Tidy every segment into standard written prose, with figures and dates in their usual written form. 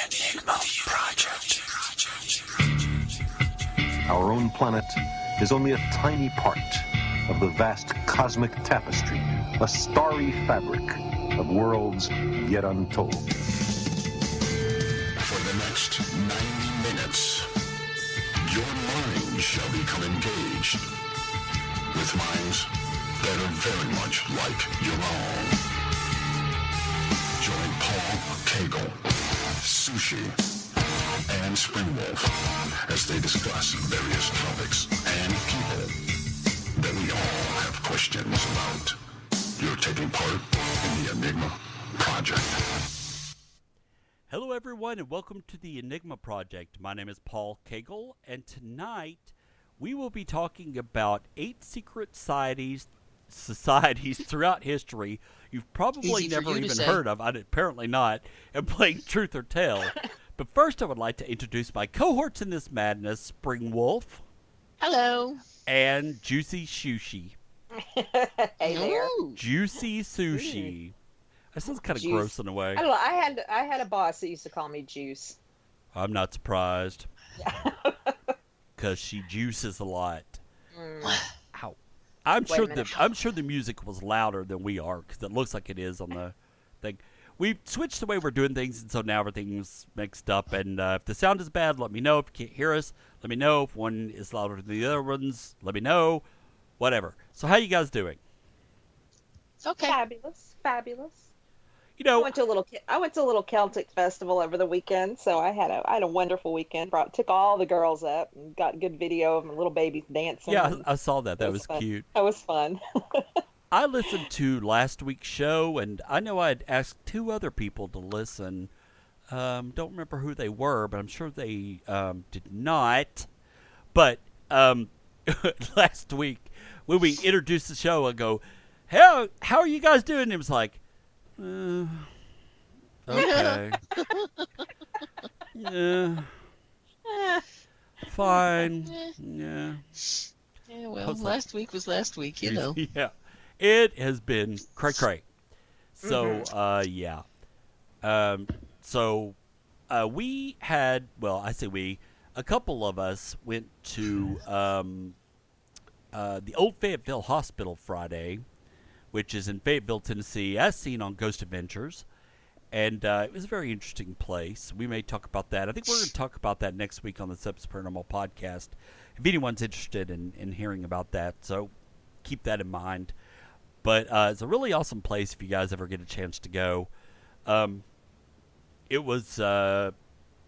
Enigma Project. Our own planet is only a tiny part of the vast cosmic tapestry, a starry fabric of worlds yet untold. For the next 90 minutes, your mind shall become engaged with minds that are very much like your own. Join Paul Cagle, Sushi, and Springwolf as they discuss various topics and people that we all have questions about. You're taking part in the Enigma Project. Hello, everyone, and welcome to the Enigma Project. My name is Paul Cagle, and tonight we will be talking about 8 secret societies throughout history you've probably never even heard of. Apparently not. And playing Truth or Tell. But first, I would like to introduce my cohorts in this madness: Spring Wolf. Hello. And Juicy Sushi. Hey there. Juicy Sushi. That sounds kind of gross in a way. I don't know. I had a boss that used to call me Juice. I'm not surprised. Because she juices a lot. Ow. I'm sure the music was louder than we are, because it looks like it is on the thing. We've switched the way we're doing things, and so now everything's mixed up. And if the sound is bad, let me know. If you can't hear us, let me know. If one is louder than the other ones, let me know. Whatever. So how you guys doing? Okay. Fabulous. You know, I went to a little Celtic festival over the weekend, so I had a wonderful weekend. Took all the girls up and got good video of my little babies dancing. Yeah, I saw that. That was fun. cute. That was fun. I listened to last week's show, and I know I had asked 2 other people to listen. Don't remember who they were, but I'm sure they did not. But last week, when we introduced the show, I go, how are you guys doing? And it was like, okay. Yeah. Fine. Yeah. Yeah, well, last week was last week, you know. Yeah. It has been cray-cray. So, yeah. We had, well, I say we, a couple of us went to the Old Fayetteville Hospital Friday, which is in Fayetteville, Tennessee, as seen on Ghost Adventures. And it was a very interesting place. We may talk about that. I think we're going to talk about that next week on the Subs Paranormal podcast, if anyone's interested in hearing about that. So keep that in mind. But it's a really awesome place if you guys ever get a chance to go. It was,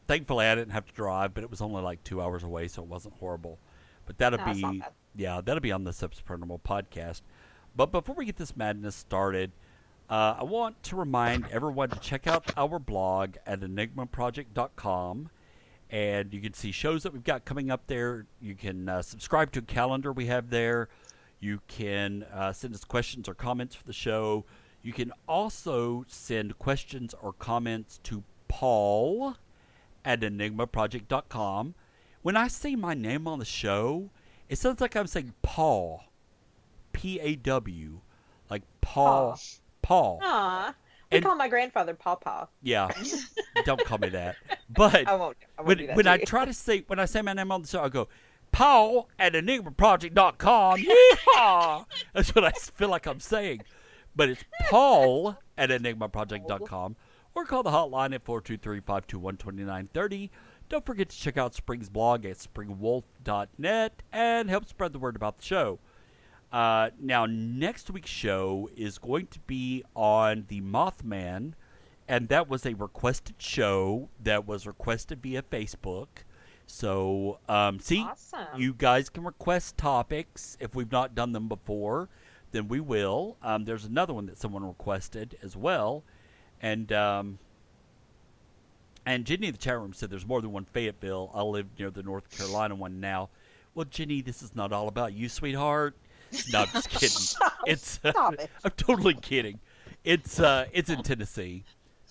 thankfully I didn't have to drive, but it was only like 2 hours away, so it wasn't horrible. But that'll be on the Subs Paranormal podcast. But before we get this madness started, I want to remind everyone to check out our blog at enigmaproject.com. And you can see shows that we've got coming up there. You can subscribe to a calendar we have there. You can send us questions or comments for the show. You can also send questions or comments to Paul at enigmaproject.com. When I say my name on the show, it sounds like I'm saying Paul. P-A-W. Like Paul. Paul. Aw. We call my grandfather Pawpaw. Yeah. Don't call me that. But I won't when I say my name on the show, I go, Paul at enigmaproject.com. Yeehaw! That's what I feel like I'm saying. But it's Paul at enigmaproject.com. Or call the hotline at 423-521-2930. Don't forget to check out Spring's blog at springwolf.net and help spread the word about the show. Now, next week's show is going to be on the Mothman, and that was a requested show that was requested via Facebook. So, Awesome. You guys can request topics. If we've not done them before, then we will. There's another one that someone requested as well. And Jenny in the chat room said there's more than one Fayetteville. I live near the North Carolina one now. Well, Jenny, this is not all about you, sweetheart. No, I'm just kidding. Stop it. I'm totally kidding. It's in Tennessee.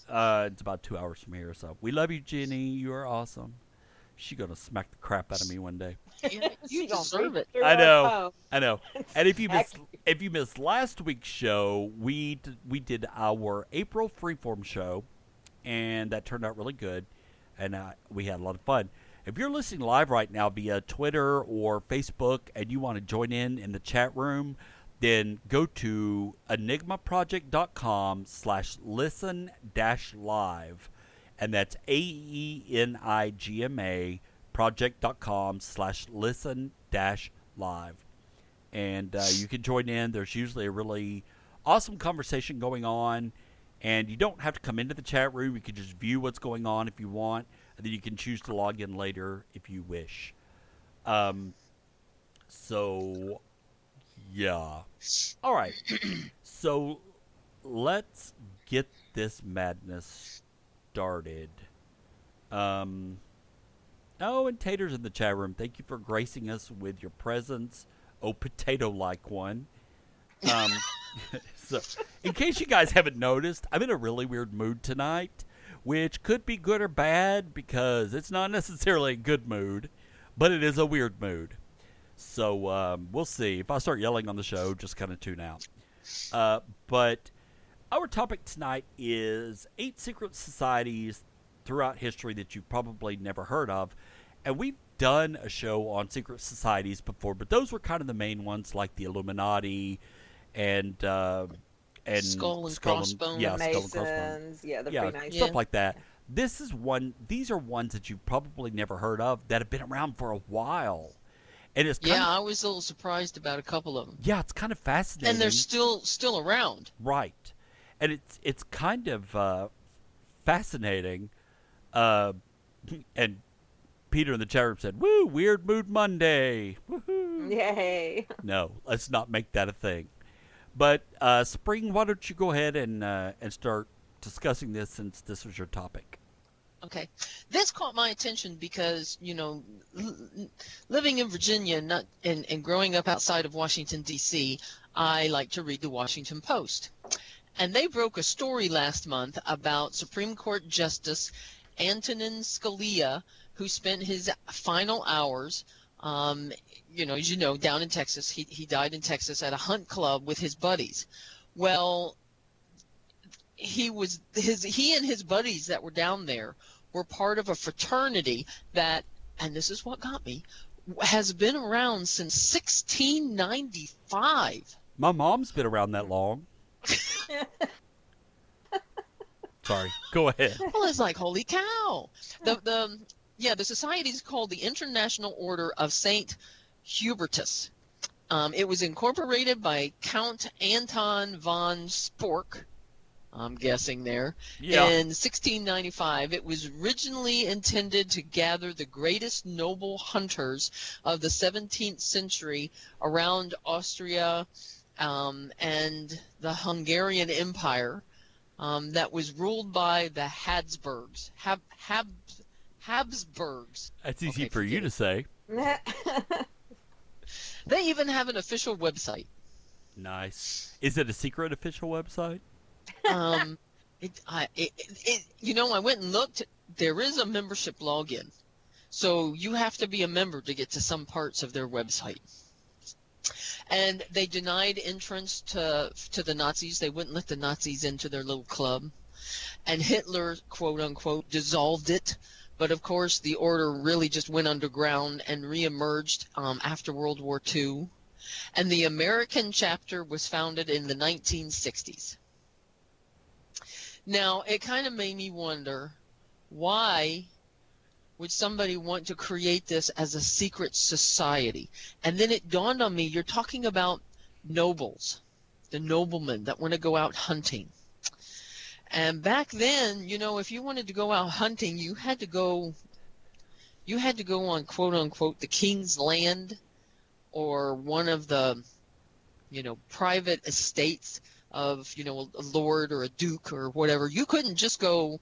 It's about 2 hours from here. So we love you, Jenny. You are awesome. She's gonna smack the crap out of me one day. You deserve it. I know. And if you missed last week's show, we did our April Freeform show, and that turned out really good. and we had a lot of fun. If you're listening live right now via Twitter or Facebook and you want to join in the chat room, then go to enigmaproject.com/listen-live, and that's AENIGMA project.com/listen-live. And you can join in. There's usually a really awesome conversation going on, and you don't have to come into the chat room. You can just view what's going on if you want, and then you can choose to log in later if you wish. So, yeah. All right. So, let's get this madness started. Oh, and Tater's in the chat room. Thank you for gracing us with your presence. Oh, potato-like one. So, in case you guys haven't noticed, I'm in a really weird mood tonight, which could be good or bad because it's not necessarily a good mood, but it is a weird mood. So, we'll see. If I start yelling on the show, just kind of tune out. But our topic tonight is 8 secret societies throughout history that you've probably never heard of. And we've done a show on secret societies before, but those were kind of the main ones, like the Illuminati and Skull and Crossbones. Yeah, the Skull and Crossbones. Masons, the Freemasons. Stuff like that. This is one. These are ones that you've probably never heard of that have been around for a while, and it's kind of, I was a little surprised about a couple of them. Yeah, it's kind of fascinating, and they're still around. Right, and it's kind of fascinating, and Peter in the chat room said, "Woo, Weird Mood Monday! Woohoo!" Yay! No, let's not make that a thing. But Spring, why don't you go ahead and start discussing this since this was your topic? Okay, this caught my attention because living in Virginia, and growing up outside of Washington D.C., I like to read the Washington Post, and they broke a story last month about Supreme Court Justice Antonin Scalia, who spent his final hours, as you know, down in Texas. He died in Texas at a hunt club with his buddies. Well, he and his buddies that were down there were part of a fraternity that, and this is what got me, has been around since 1695. My mom's been around that long. Sorry, go ahead. Well, it's like, holy cow. The society is called the International Order of St. Hubertus. It was incorporated by Count Anton von Spork, I'm guessing there, in 1695. It was originally intended to gather the greatest noble hunters of the 17th century around Austria and the Hungarian Empire that was ruled by the Habsburgs. Habsburgs. That's easy for you to say. They even have an official website. Nice. Is it a secret official website? I went and looked. There is a membership login, so you have to be a member to get to some parts of their website. And they denied entrance to the Nazis. They wouldn't let the Nazis into their little club. And Hitler, quote unquote, dissolved it. But of course, the order really just went underground and reemerged after World War II. And the American chapter was founded in the 1960s. Now, it kind of made me wonder, why would somebody want to create this as a secret society? And then it dawned on me, you're talking about nobles, the noblemen that want to go out hunting. And back then, if you wanted to go out hunting, you had to go on, quote unquote, the king's land, or one of the, private estates of, a lord or a duke or whatever. You couldn't just go,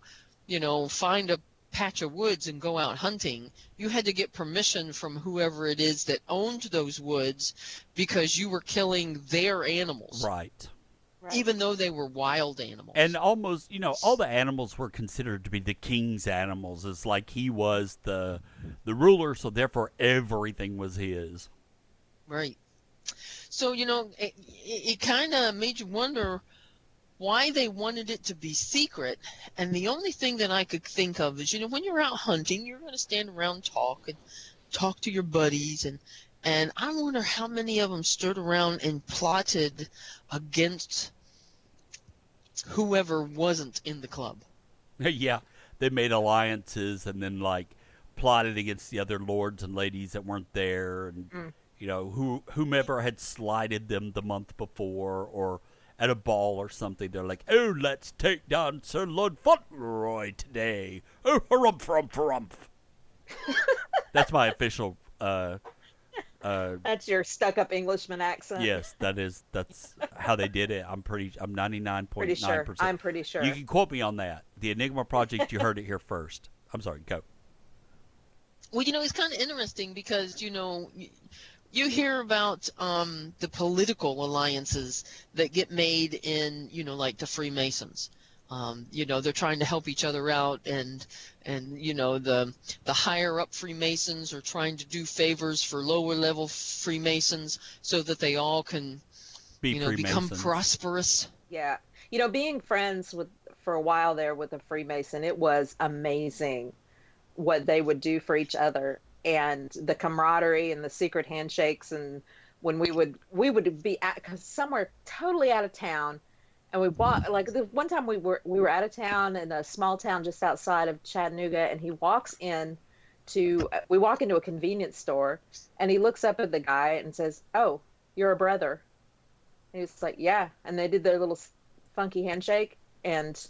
find a patch of woods and go out hunting. You had to get permission from whoever it is that owned those woods, because you were killing their animals. Right. Even though they were wild animals. And almost, all the animals were considered to be the king's animals. It's like he was the ruler, so therefore everything was his. Right. So, it kind of made you wonder, why they wanted it to be secret. And the only thing that I could think of is, when you're out hunting, you're going to stand around and talk to your buddies. And I wonder how many of them stood around and plotted against whoever wasn't in the club. Yeah, they made alliances and then like plotted against the other lords and ladies that weren't there, and whomever had slighted them the month before or at a ball or something. They're like, oh, let's take down Sir Lord Fauntleroy today. Oh, harumph, harumph, harumph. That's my official. That's your stuck-up Englishman accent. Yes, that's how they did it. I'm 99.9%. Pretty sure. I'm pretty sure. You can quote me on that. The Enigma Project, you heard it here first. I'm sorry, go. Well, it's kind of interesting because, you hear about the political alliances that get made in, like the Freemasons. They're trying to help each other out, and the higher up Freemasons are trying to do favors for lower level Freemasons so that they all can become prosperous. Yeah. Being friends for a while there with a Freemason, it was amazing what they would do for each other, and the camaraderie and the secret handshakes. And when we would be somewhere totally out of town, and we bought, like, the one time we were out of town in a small town just outside of Chattanooga, and we walk into a convenience store, and he looks up at the guy and says, "Oh, you're a brother." And he's like, "Yeah." And they did their little funky handshake, and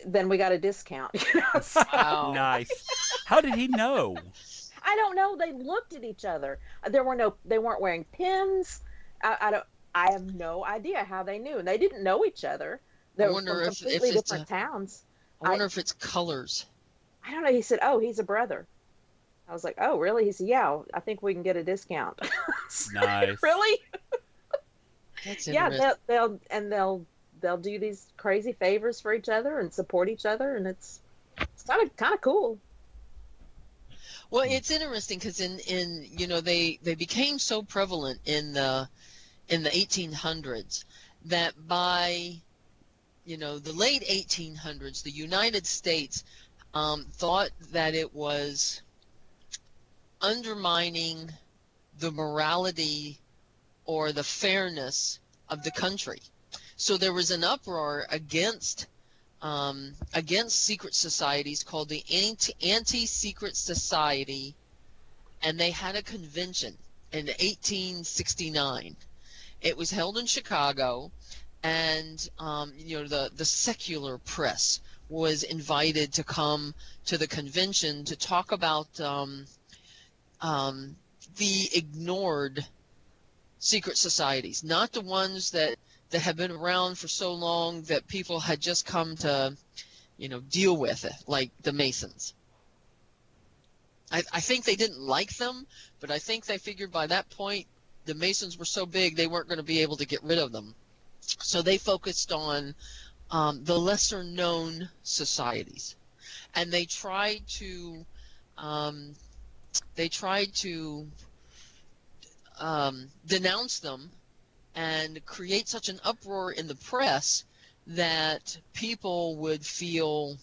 then we got a discount. So, Nice. How did he know? I don't know. They looked at each other. They weren't wearing pins. I have no idea how they knew. And they didn't know each other. They were from completely different towns. I wonder if it's colors. I don't know. He said, "Oh, he's a brother." I was like, "Oh, really?" He said, "Yeah, I think we can get a discount." Nice. Really? That's yeah, they'll do these crazy favors for each other and support each other, and it's kind of cool. Well, it's interesting because they became so prevalent in the 1800s that by the late 1800s, the United States thought that it was undermining the morality or the fairness of the country. So there was an uproar against secret societies called the Anti-Secret Society, and they had a convention in 1869. It was held in Chicago, and the secular press was invited to come to the convention to talk about the ignored secret societies, not the ones that have been around for so long that people had just come to, deal with it, like the Masons. I think they didn't like them, but I think they figured by that point the Masons were so big they weren't going to be able to get rid of them. So they focused on the lesser known societies, and they tried to denounce them and create such an uproar in the press that people would feel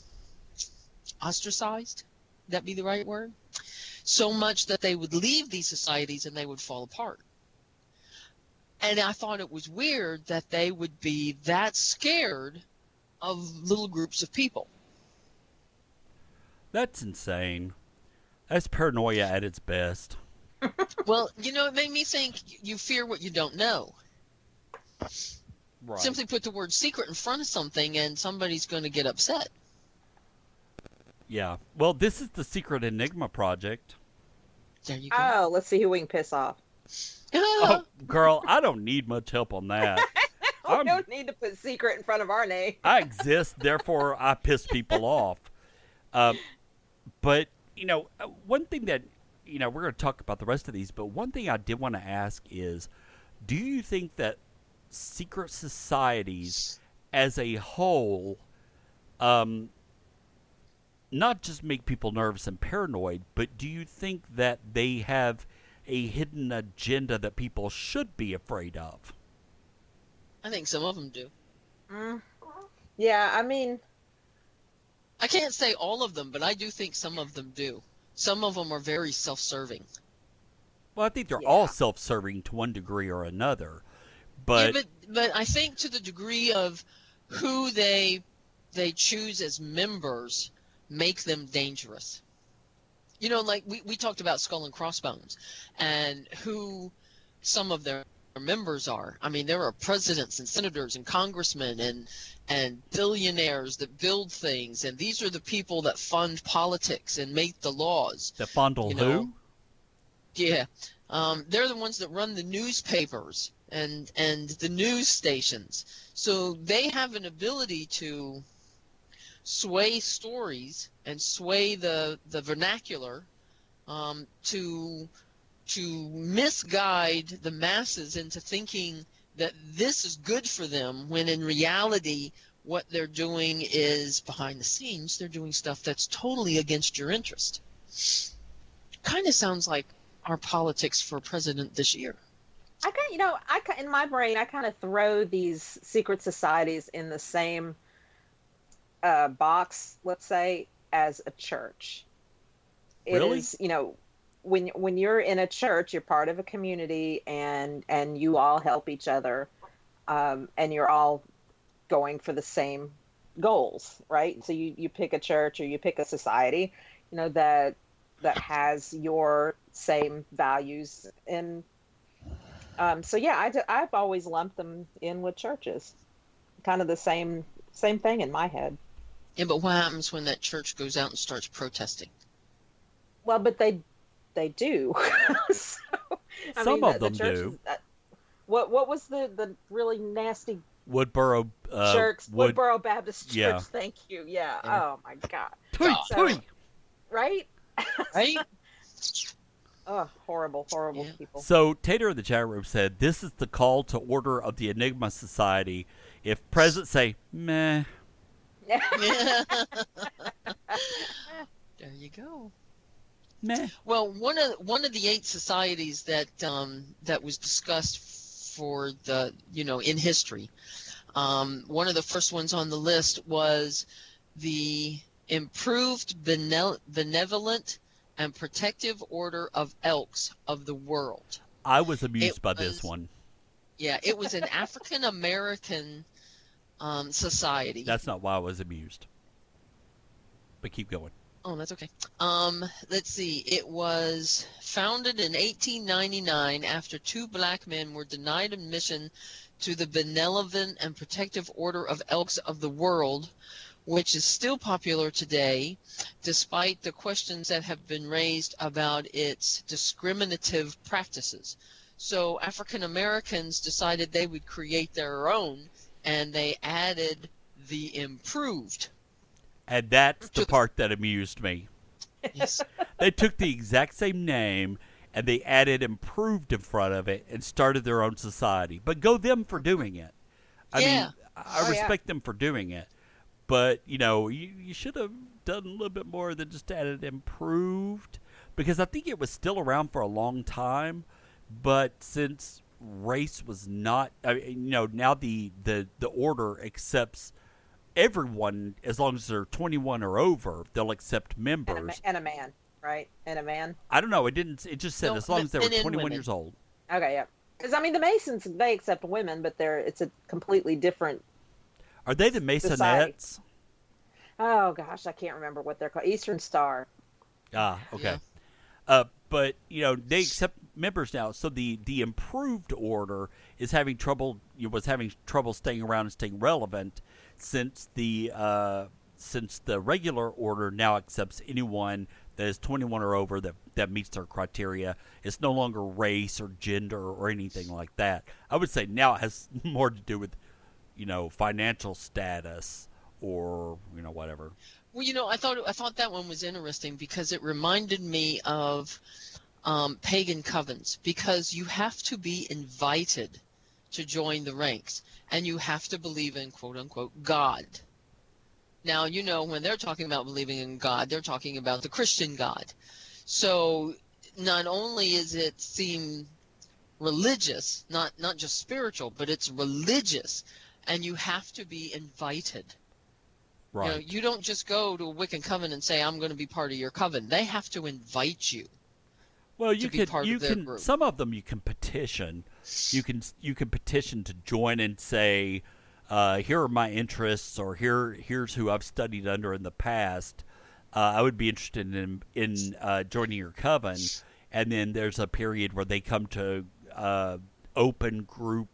ostracized. That be the right word? So much that they would leave these societies and they would fall apart. And I thought it was weird that they would be that scared of little groups of people. That's insane. That's paranoia at its best. Well, it made me think you fear what you don't know. Right. Simply put the word secret in front of something and somebody's going to get upset. Yeah. Well, this is the Secret Enigma Project. There you go. Oh, let's see who we can piss off. Oh, girl, I don't need much help on that. We don't need to put secret in front of our name. I exist, therefore I piss people off. But, one thing that, we're going to talk about the rest of these, but one thing I did want to ask is, do you think that secret societies as a whole not just make people nervous and paranoid, but do you think that they have a hidden agenda that people should be afraid of? I think some of them do. Mm. Yeah, I mean, I can't say all of them, but I do think some of them do. Some of them are very self-serving. Well, I think they're all yeah. self-serving to one degree or another. Yeah, But but I think to the degree of who they choose as members make them dangerous. You know, like we talked about Skull and Crossbones and who some of their members are. I mean, there are presidents and senators and congressmen and billionaires that build things, and these are the people that fund politics and make the laws. the fondle You who? know, Yeah, they're the ones that run the newspapers and the news stations. So they have an ability to sway stories and sway the vernacular, to misguide the masses into thinking that this is good for them, when in reality what they're doing is behind the scenes. They're doing stuff that's totally against your interest. Kind of sounds like our politics for president this year. In my brain, I kind of throw these secret societies in the same box, let's say, as a church. It Really? is, when you're in a church, you're part of a community, and you all help each other, and you're all going for the same goals, right? So you pick a church or you pick a society, that has your same values, and so yeah, I've always lumped them in with churches, kind of the same thing in my head. Yeah, but what happens when that church goes out and starts protesting? Well, but they do. So, Some of them churches, do. What was the really nasty Woodboro church? Wood, Woodboro Baptist Church. yeah. Thank you. Yeah. Yeah. Oh my God. Tui, So- tui. Right? Right? Oh, horrible Yeah. people. So Tater in the chat room said, "This is the call to order of the Enigma Society. If presidents say meh, Yeah. There you go. meh, Well, one of the 8 societies that was discussed for the in history, one of the first ones on the list was the Improved Benevolent and Protective Order of Elks of the World. I was amused It by this was- one. Yeah, it was an African American society. That's not why I was amused. But keep going. Oh, that's okay. Let's see. It was founded in 1899 after 2 black men were denied admission to the Benevolent and Protective Order of Elks of the World, which is still popular today, despite the questions that have been raised about its discriminative practices. So African Americans decided they would create their own, and they added the Improved. And that's the part that amused me. Yes. They took the exact same name and they added improved in front of it and started their own society. But go them for doing it. I Yeah. mean, I Oh, yeah. respect them for doing it. But, you should have done a little bit more than just added improved. Because I think it was still around for a long time. But since race was not, now the order accepts everyone as long as they're 21 or over. They'll accept members. And a man, right? And a man. I don't know. It didn't. It just said No, as long as they were men and 21 women. years old. Okay, yeah. Because the Masons, they accept women, but it's a completely different. Are they the Masonettes? Oh gosh, I can't remember what they're called. Eastern Star. Ah, okay. But they accept members now. So the improved order is having trouble. Was having trouble staying around and staying relevant since the regular order now accepts anyone that is 21 or over that meets their criteria. It's no longer race or gender or anything like that. I would say now it has more to do with financial status or whatever. Well, I thought that one was interesting because it reminded me of pagan covens, because you have to be invited to join the ranks, and you have to believe in quote unquote God. Now, when they're talking about believing in God, they're talking about the Christian God. So not only is it seem religious, not just spiritual, but it's religious. and you have to be invited. Right. You know, you don't just go to a Wiccan coven and say, I'm going to be part of your coven. They have to invite you. Well, to be part of their group. Some of them you can petition. You can petition to join and say, here are my interests, or here's who I've studied under in the past. I would be interested in joining your coven. And then there's a period where they come to open group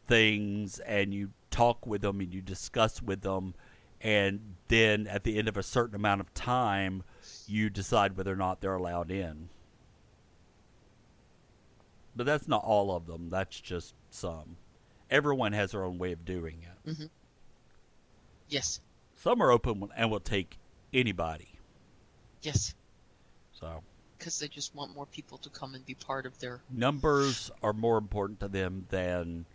things, and you talk with them and you discuss with them, and then at the end of a certain amount of time, you decide whether or not they're allowed in. But that's not all of them. That's just some. Everyone has their own way of doing it. Mm-hmm. Yes. Some are open and will take anybody. Yes. So. Because they just want more people to come and be part of their... Numbers are more important to them than...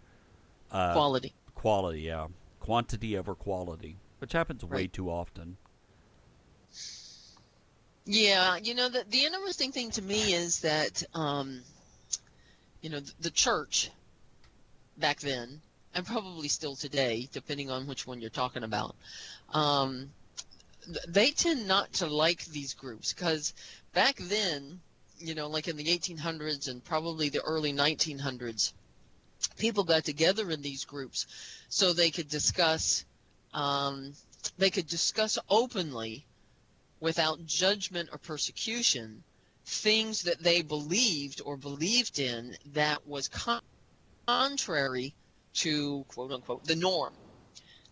quality. Quality, yeah. Quantity over quality, which happens way Right. too often. Yeah, you know, the interesting thing to me is that, you know, the church back then, and probably still today, depending on which one you're talking about, they tend not to like these groups, because back then, you know, like in the 1800s and probably the early 1900s, people got together in these groups so they could discuss openly, without judgment or persecution, things that they believed in that was contrary to, quote unquote, the norm.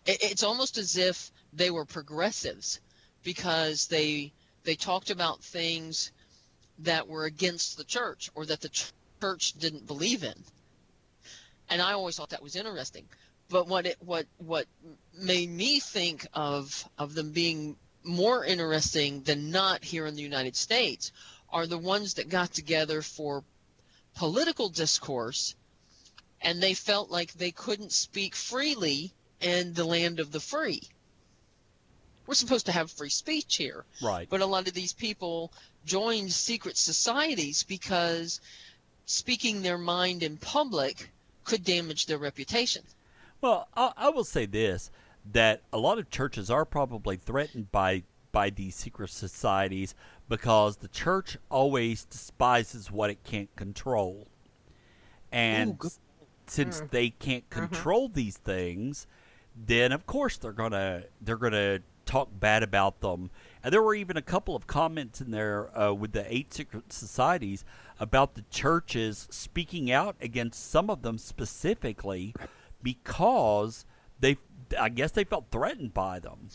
It's almost as if they were progressives, because they talked about things that were against the church, or that the church didn't believe in. And I always thought that was interesting. But what made me think of them being more interesting than not here in the United States are the ones that got together for political discourse, and they felt like they couldn't speak freely in the land of the free. We're supposed to have free speech here. Right. But a lot of these people joined secret societies because speaking their mind in public could damage their reputation. Well, I will say this, that a lot of churches are probably threatened by these secret societies, because the church always despises what it can't control. And since they can't control these things, then of course they're gonna talk bad about them. And there were even a couple of comments in there with the 8 secret societies about the churches speaking out against some of them specifically, because I guess they felt threatened by them,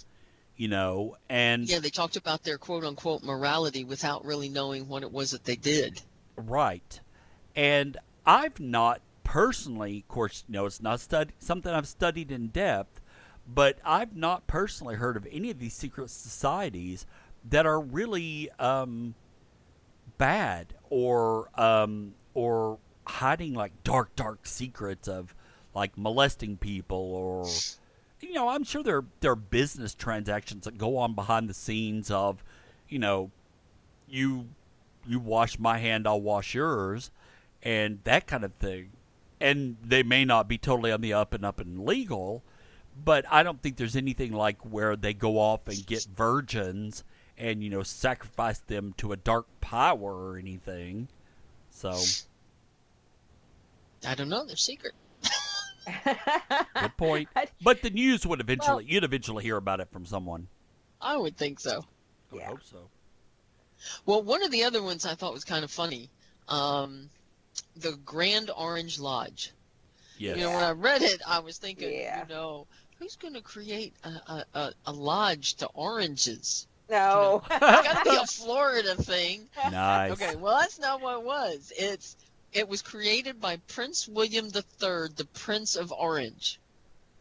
you know. And yeah, they talked about their quote unquote morality without really knowing what it was that they did. Right. And I've not personally, of course, no, it's not something I've studied in depth, but I've not personally heard of any of these secret societies that are really bad, or hiding like dark secrets of like molesting people, or, you know, I'm sure there are business transactions that go on behind the scenes of, you know, you wash my hand, I'll wash yours, and that kind of thing. And they may not be totally on the up and legal, but I don't think there's anything like where they go off and get virgins and, you know, sacrifice them to a dark power or anything. So I don't know. They're secret. good point. But the news would you'd eventually hear about it from someone. I would think so. I would hope so. Well, one of the other ones I thought was kind of funny, the Grand Orange Lodge. Yes. You know, when I read it, I was thinking, Yeah. you know, who's going to create a lodge to oranges? No. It's got to be a Florida thing. Nice. Okay, well, that's not what it was. It was created by Prince William III, the Prince of Orange.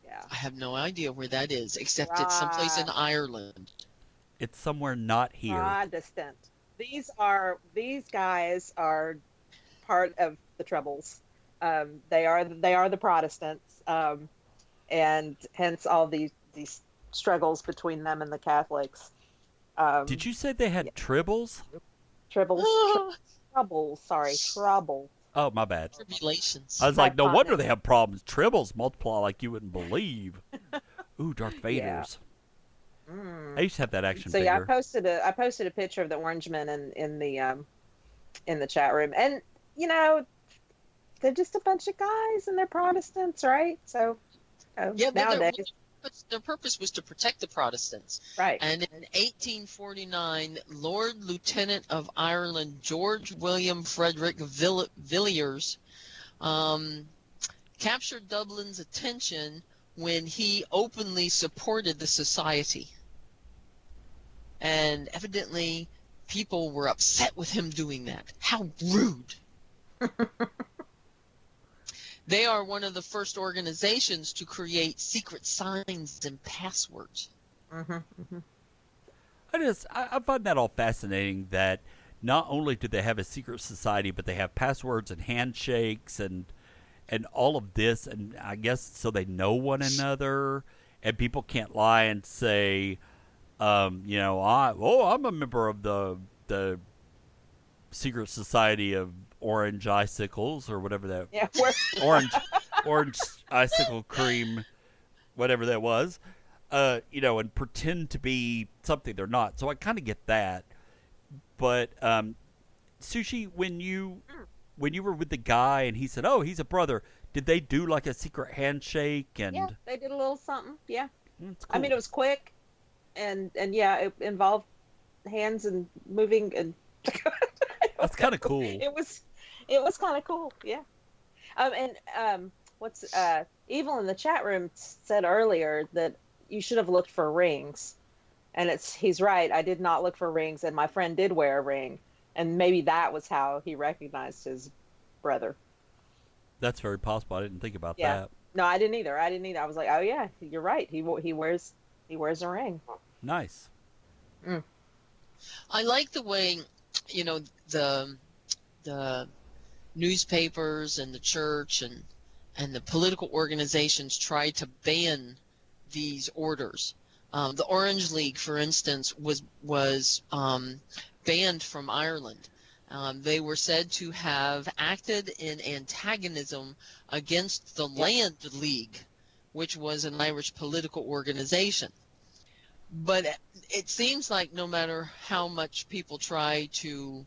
Yeah. I have no idea where that is, except it's someplace in Ireland. It's somewhere not here. Protestant. These guys are part of the Troubles. They are the Protestants, and hence all these struggles between them and the Catholics. Did you say they had tribbles? Troubles. Sorry, troubles. Oh, my bad. Tribulations. I was like, no wonder Hypotenuse. they have problems. Tribbles multiply like you wouldn't believe. Ooh, Darth Yeah. Vader's. I used to have that action So yeah, figure. I posted a picture of the Orange Men in the chat room, and you know they're just a bunch of guys and they're Protestants, right? So Yeah, but nowadays, their purpose was to protect the Protestants. right? And in 1849, Lord Lieutenant of Ireland George William Frederick Villiers captured Dublin's attention when he openly supported the society. And evidently, people were upset with him doing that. How rude. They are one of the first organizations to create secret signs and passwords. I find that all fascinating that not only do they have a secret society, but they have passwords and handshakes and all of this, and I guess so they know one another, and people can't lie and say, I'm a member of the secret society of orange icicles or whatever that Yeah, orange icicle cream, whatever that was, and pretend to be something they're not. So I kind of get that. But Sushi, when you were with the guy and he said, "Oh, he's a brother," did they do like a secret handshake? And yeah, they did a little something. Yeah, That's I mean it was quick, and yeah, it involved hands and moving, and that's kind of cool. It was kind of cool. Yeah. What's Evil in the chat room said earlier that you should have looked for rings, and he's right. I did not look for rings, and my friend did wear a ring, and maybe that was how he recognized his brother. That's very possible. I didn't think about Yeah. that. No, I didn't either. I was like, oh yeah, you're right. He wears a ring. Nice. I like the way, the newspapers and the church and the political organizations tried to ban these orders. The Orange League, for instance, was banned from Ireland. They were said to have acted in antagonism against the Land League, which was an Irish political organization. But it seems like no matter how much people try to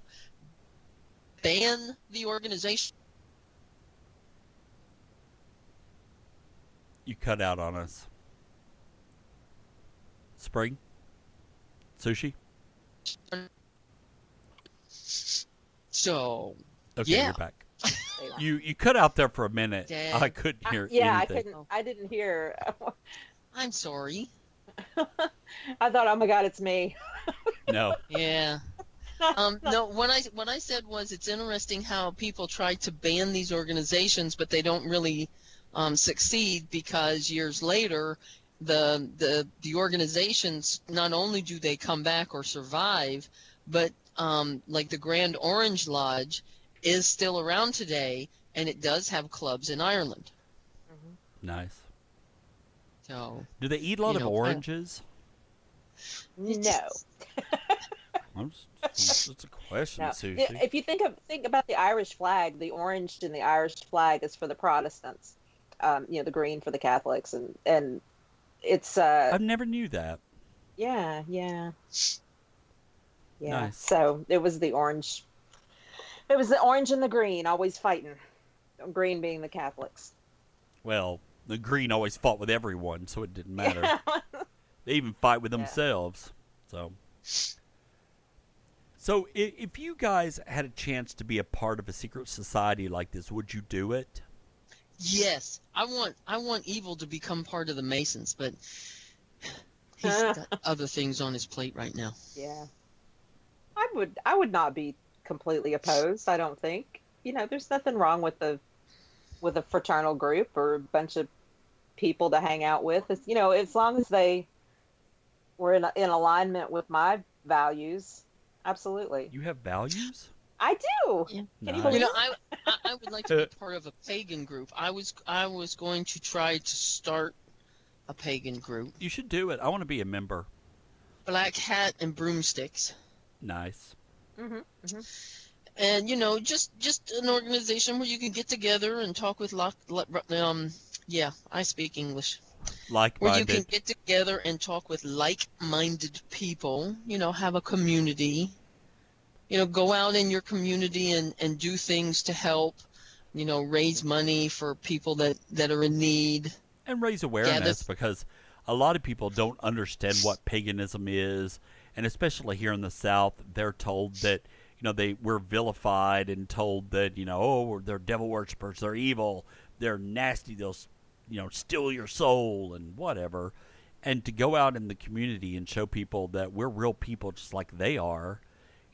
ban the organization. You cut out on us. Spring? Sushi? So, Okay, yeah. you're back. You cut out there for a minute. Dang. I couldn't hear Yeah, anything. I didn't hear. I'm sorry. I thought, oh my God, it's me. No. Yeah. No, what I said was it's interesting how people try to ban these organizations, but they don't really succeed because years later, the organizations, not only do they come back or survive, but like the Grand Orange Lodge is still around today, and it does have clubs in Ireland. Nice. So Do they eat a lot of oranges? No. It's a question, No. Sushi. Yeah, if you think about the Irish flag, the orange in the Irish flag is for the Protestants. The green for the Catholics, and it's I never knew that. yeah. Nice. So it was the orange. It was the orange and the green always fighting. Green being the Catholics. Well, the green always fought with everyone, so it didn't matter. They even fight with themselves. So if you guys had a chance to be a part of a secret society like this, would you do it? yes, I want Evil to become part of the Masons, but he's got other things on his plate right now. Yeah. I would not be completely opposed, I don't think. There's nothing wrong with a fraternal group or a bunch of people to hang out with. As long as they were in alignment with my values, absolutely. You have values? I do. Yeah. Can you Nice. believe I would like to be part of a pagan group. I was going to try to start a pagan group. You should do it. I want to be a member. Black Hat and Broomsticks. Nice. And just an organization where you can get together and talk with yeah, I speak English. Where you can Like-minded. get together and talk with like-minded people, have a community, go out in your community and do things to help, raise money for people that are in need. And raise Yeah, awareness, because a lot of people don't understand what paganism is, and especially here in the South, they're told that we're vilified and told that oh, they're devil worshippers, they're evil, they're nasty, they'll steal your soul and whatever. And to go out in the community and show people that we're real people just like they are,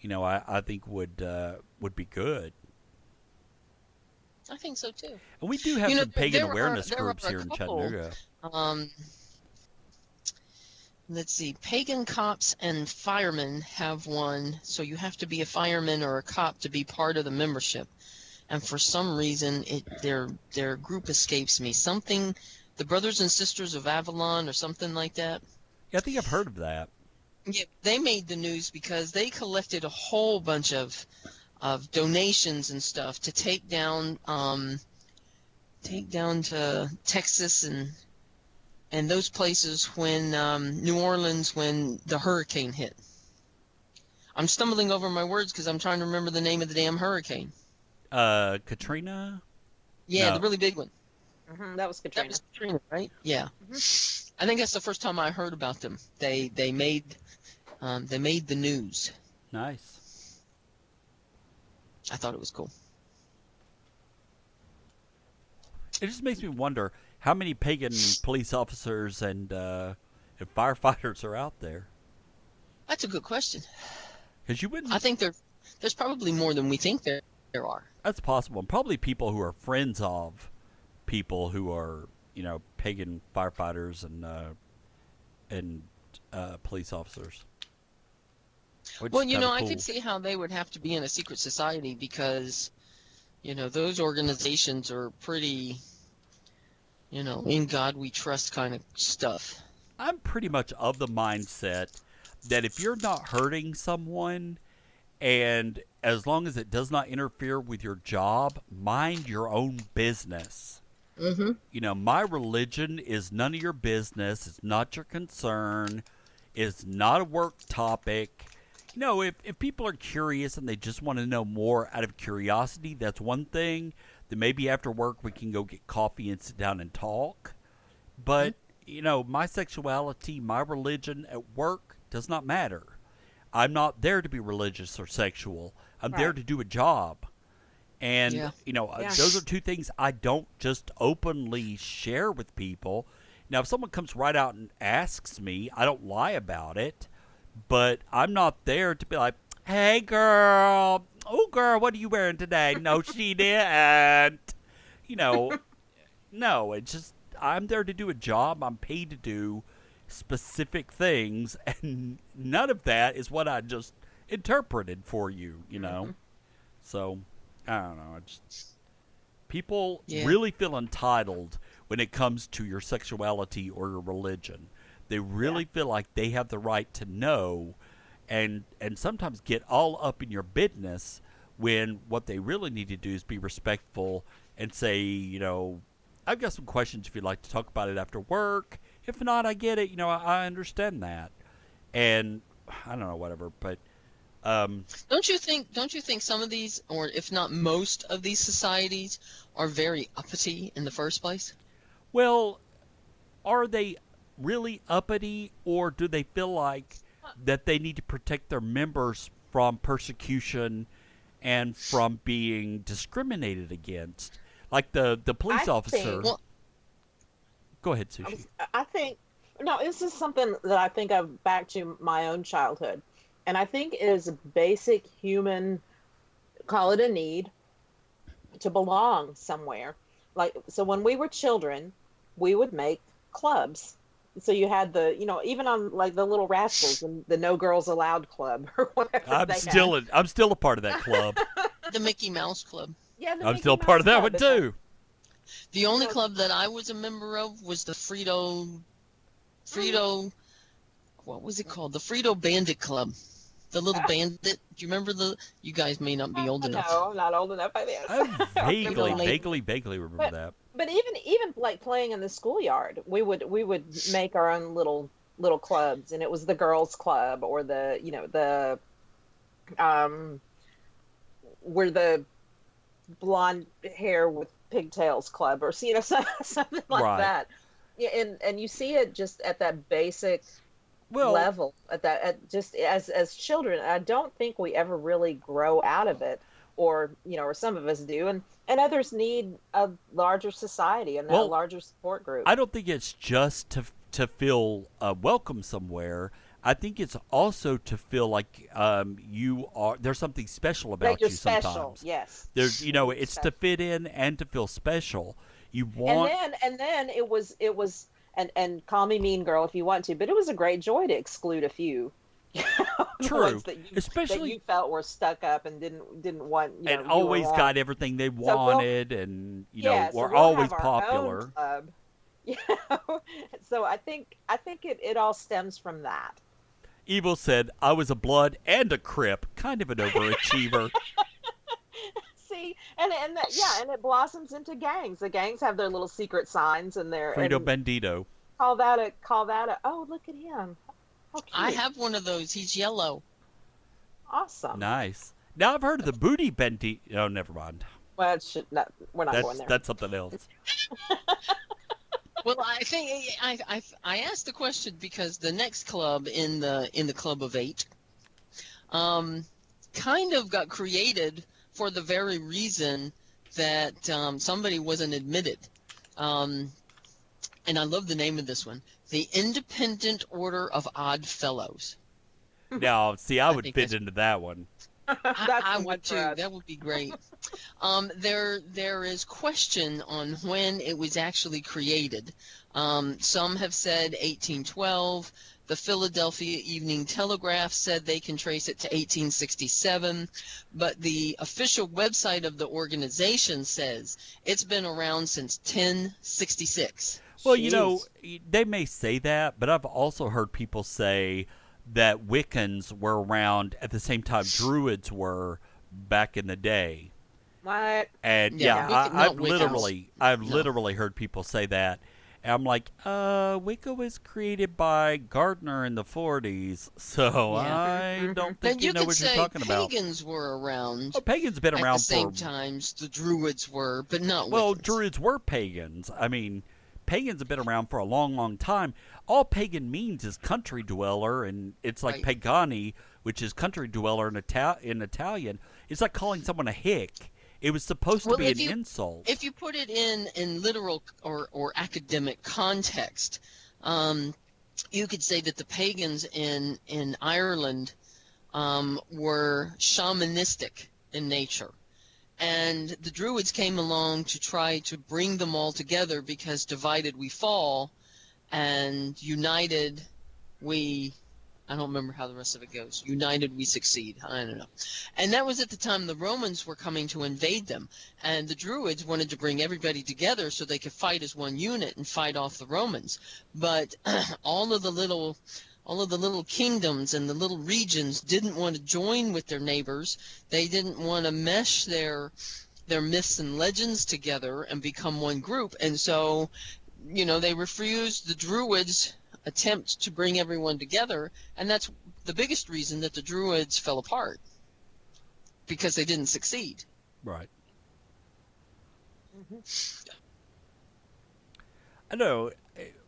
I think would be good. I think so too. And we do have some pagan there awareness are groups a here in couple, Chattanooga. Um, let's see, pagan cops and firemen have one, so you have to be a fireman or a cop to be part of the membership. And for some reason, their group escapes me. Something, the Brothers and Sisters of Avalon or something like that. Yeah, I think I've heard of that. Yeah, they made the news because they collected a whole bunch of donations and stuff to take down to Texas and those places when New Orleans, when the hurricane hit. I'm stumbling over my words because I'm trying to remember the name of the damn hurricane. Katrina? Yeah, No. the really big one. That was Katrina. That was Katrina, right? Yeah. I think that's the first time I heard about them. They made the news. Nice. I thought it was cool. It just makes me wonder how many pagan police officers and firefighters are out there. That's a good question. Because you wouldn't. I think there's probably more than we think there are. That's possible. And probably people who are friends of people who are, pagan firefighters and police officers. Which Well, is kinda I cool. could see how they would have to be in a secret society because, those organizations are pretty, in God we trust kind of stuff. I'm pretty much of the mindset that if you're not hurting someone, and as long as it does not interfere with your job, mind your own business. Mm-hmm. My religion is none of your business. It's not your concern. It's not a work topic. If people are curious and they just want to know more out of curiosity, that's one thing. Then maybe after work we can go get coffee and sit down and talk. But, my sexuality, my religion at work does not matter. I'm not there to be religious or sexual. I'm there Right. to do a job. And, Yeah. those are two things I don't just openly share with people. Now, if someone comes right out and asks me, I don't lie about it. But I'm not there to be like, hey, girl. Oh, girl, what are you wearing today? No, she didn't. No, it's just, I'm there to do a job. I'm paid to do specific things. And none of that is what I just interpreted for you, So, I don't know. People Yeah. really feel entitled when it comes to your sexuality or your religion. They really feel like they have the right to know and sometimes get all up in your business when what they really need to do is be respectful and say, I've got some questions if you'd like to talk about it after work. If not, I get it. I understand that. And I don't know, whatever. But Don't you think some of these, or if not most of these societies, are very uppity in the first place? well, are they really uppity, or do they feel like that they need to protect their members from persecution and from being discriminated against? Like the police I officer. think- Well- Go ahead, Sushi. I think no, this is something that I think of back to my own childhood, and I think it is a basic human, call it a need, to belong somewhere. Like, so when we were children, we would make clubs. So you had the, even on like the Little Rascals and the No Girls Allowed Club or whatever I'm they still had. I'm still a part of that club. The Mickey Mouse Club. Yeah, the I'm Mickey still Mouse part of that Club one is too. The only So- club that I was a member of was the Frito, what was it called? The Frito Bandit Club. the little bandit. Do you remember the? You guys may not be old enough. No, I'm not old enough by then. I Vaguely. vaguely remember that. But even like playing in the schoolyard, we would make our own little clubs, and it was the girls' club or the where the blonde hair with pigtails club or something like Right. that. Yeah, and you see it just at that basic Well, level at just as children. I don't think we ever really grow out of it, or or some of us do, and others need a larger society and a Well, larger support group. I don't think it's just to feel welcome somewhere. I think it's also to feel like there's something special about Like you're you special, sometimes. yes. There's it's to fit in and to feel special. You want And then it was and call me mean girl if you want to, but it was a great joy to exclude a few. The True. ones that Especially- that you felt were stuck up and didn't want and you always were on. got everything they we'll- wanted, and Yeah, so were we'll always have our own popular. club. So I think it all stems from that. Evil said, "I was a blood and a crip, kind of an overachiever." See, and it blossoms into gangs. The gangs have their little secret signs and their Frito and Bandito. call that a oh, look at him. How cute. I have one of those. He's yellow. Awesome. Nice. Now I've heard of the Booty Bandito. Oh, never mind. Well, we're not going there. That's something else. Well, I think I asked the question because the next club in the club of 8, kind of got created for the very reason that somebody wasn't admitted, and I love the name of this one, the Independent Order of Odd Fellows. Now, see, I would think fit that's- into that one. That's I the one would for too. us. That would be great. There is question on when it was actually created. Some have said 1812. The Philadelphia Evening Telegraph said they can trace it to 1867, but the official website of the organization says it's been around since 1066. Well, Jeez. they may say that, but I've also heard people say that Wiccans were around at the same time Druids were back in the day. What? And Yeah, Wiccan- I've not Wiccans. literally heard people say that. And I'm like, Wicca was created by Gardner in the 40s, so Yeah. I don't Then think you you know could what you're say talking about. pagans were around Oh, pagans been at around the same for times the Druids were, but not well, Wiccans. Druids were pagans. I mean, pagans have been around for a long, long time. All pagan means is country dweller, and it's like Right. pagani, which is country dweller in Italian. It's like calling someone a hick. It was supposed to Well, be if an you- insult. If you put it in literal or academic context, you could say that the pagans in Ireland were shamanistic in nature. And the Druids came along to try to bring them all together because divided we fall and united we, I don't remember how the rest of it goes. United we succeed. I don't know. And that was at the time the Romans were coming to invade them. And the Druids wanted to bring everybody together so they could fight as one unit and fight off the Romans. But all of the little kingdoms and the little regions didn't want to join with their neighbors. They didn't want to mesh their myths and legends together and become one group. And so, they refused the Druids' attempt to bring everyone together, and that's the biggest reason that the Druids fell apart, because they didn't succeed. Right. I know.